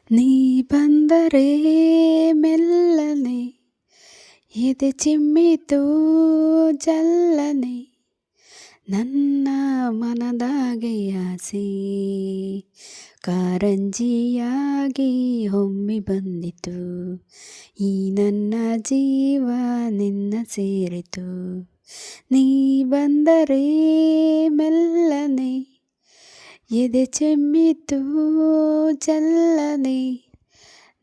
ನೀ ಬಂದರೆ ಮೆಲ್ಲನೆ ಎದೆ ಚಿಮ್ಮಿತು ಜಲ್ಲನೆ ನನ್ನ ಮನದಾಗೆ ಆಸೆ ಕಾರಂಜಿಯಾಗಿ ಹೊಮ್ಮಿ ಬಂದಿತು ಈ ನನ್ನ ಜೀವ ನಿನ್ನ ಸೇರಿತು ನೀ ಬಂದರೆ ಮೆಲ್ಲನೆ ಎದೆ ಚೆಮ್ಮಿತು ಜಲ್ಲನೆ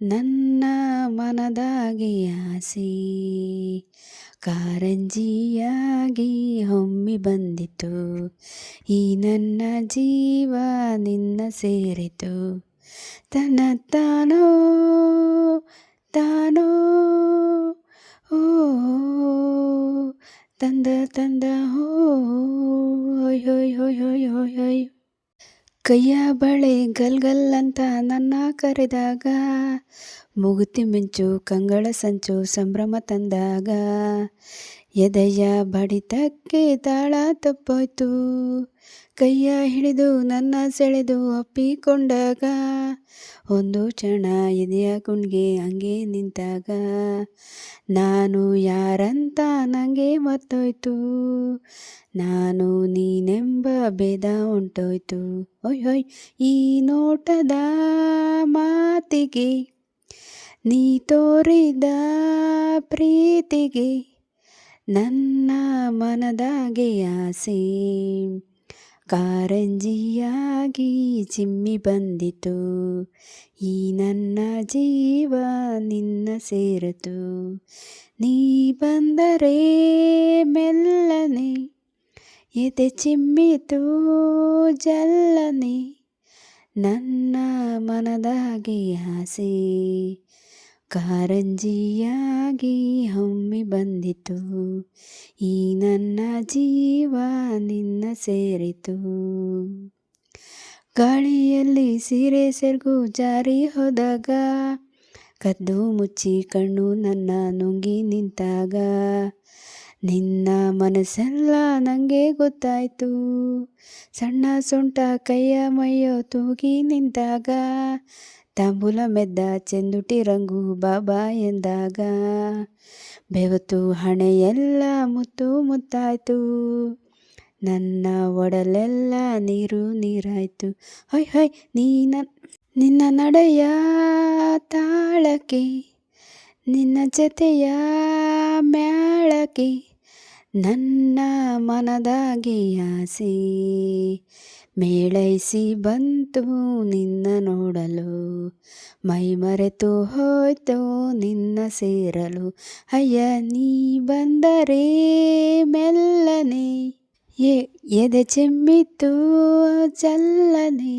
ನನ್ನ ಮನದಾಗೆ ಆಸೆ ಕಾರಂಜಿಯಾಗಿ ಹೊಮ್ಮಿ ಬಂದಿತು ಈ ನನ್ನ ಜೀವ ನಿನ್ನ ಸೇರಿತು ತನ ತಾನೋ ತಾನೋ ಓ ತಂದ ತಂದ ಹೋಯ್ ಹೋಯ್ ಹೋಯ್ ಹೋಯ್ ಹೋಯ್ ಹೋಯ್ ಕೈಯ ಬಳೆ ಗಲ್ಗಲ್ ಅಂತ ನನ್ನ ಕರೆದಾಗ ಮುಗುತಿ ಮಿಂಚು ಕಂಗಳ ಸಂಚು ಸಂಭ್ರಮ ತಂದಾಗ ಎದೆಯ ಬಡಿತಕ್ಕೆ ತಾಳ ತಪ್ಪೋಯ್ತು ಕೈಯ ಹಿಡಿದು ನನ್ನ ಸೆಳೆದು ಅಪ್ಪಿಕೊಂಡಾಗ ಒಂದು ಕ್ಷಣ ಎದೆಯ ಗುಂಡ್ಗೆ ಹಂಗೆ ನಿಂತಾಗ ನಾನು ಯಾರಂತ ನನಗೆ ಮರ್ತೋಯ್ತು ನಾನು ನೀನೆಂಬ ಭೇದ ಹೊಂಟೋಯ್ತು ಹೊಯ್ ಹೊಯ್ ಈ ನೋಟದ ಮಾತಿಗೆ ನೀ ತೋರಿದ ಪ್ರೀತಿಗೆ ನನ್ನ ಮನದಾಗೆ ಆಸೆ ಕಾರಂಜಿಯಾಗಿ ಚಿಮ್ಮಿ ಬಂದಿತು ಈ ನನ್ನ ಜೀವ ನಿನ್ನ ಸೇರಿತು ನೀ ಬಂದರೆ ಮೆಲ್ಲನೆ ಎದೆ ಚಿಮ್ಮಿತು ಜಲ್ಲನೆ ನನ್ನ ಮನದಾಗೆ ಆಸೆ ಕಾರಂಜಿಯಾಗಿ ಹೊಮ್ಮಿ ಬಂದಿತು ಈ ನನ್ನ ಜೀವ ನಿನ್ನ ಸೇರಿತು ಗಾಳಿಯಲ್ಲಿ ಸೀರೆ ಸೆರಗು ಜಾರಿ ಹೋದಾಗ ಕದ್ದು ಮುಚ್ಚಿ ಕಣ್ಣು ನನ್ನ ನುಂಗಿ ನಿಂತಾಗ ನಿನ್ನ ಮನಸ್ಸೆಲ್ಲ ನನಗೆ ಗೊತ್ತಾಯ್ತು ಸಣ್ಣ ಸೊಂಟ ಕೈಯ ಮೈಯೋ ತೂಗಿ ನಿಂತಾಗ ತಾಂಬೂಲ ಮೆದ್ದ ಚೆಂದುಟಿ ರಂಗು ಬಾಬಾ ಎಂದಾಗ ಬೆವತು ಹಣೆಯೆಲ್ಲ ಮುತ್ತು ಮುತ್ತಾಯ್ತು ನನ್ನ ಒಡಲೆಲ್ಲ ನೀರು ನೀರಾಯ್ತು ಹೊಯ್ ಹೊಯ್ ನಿನ್ನ ನಡೆಯ ತಾಳಕ್ಕೆ ನಿನ್ನ ಜೊತೆಯ ಮ್ಯಾಳಕ್ಕೆ ನನ್ನ ಮನದಾಗೆ ಆಸೆ ಮೇಳೈಸಿ ಬಂತು ನಿನ್ನ ನೋಡಲು ಮೈ ಮರೆತು ಹೋಯ್ತು ನಿನ್ನ ಸೇರಲು ಅಯ್ಯ ನೀ ಬಂದರೆ ಮೆಲ್ಲನೆ ಎದೆ ಚೆಮ್ಮಿತು ಜಲ್ಲನೆ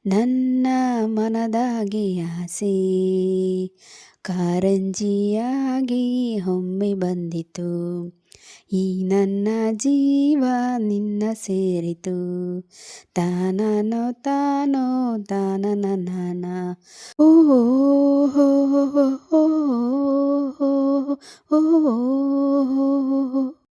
ನನ್ನ ಮನದಾಗೆ ಆಸೆ ಕಾರಂಜಿಯಾಗಿ ಹೊಮ್ಮಿ ಬಂದಿತು ಈ ನನ್ನ ಜೀವ ನಿನ್ನ ಸೇರಿತು ತಾನೋ ತಾನೋ ತಾನನ ಓ ಓ ಓ ಓ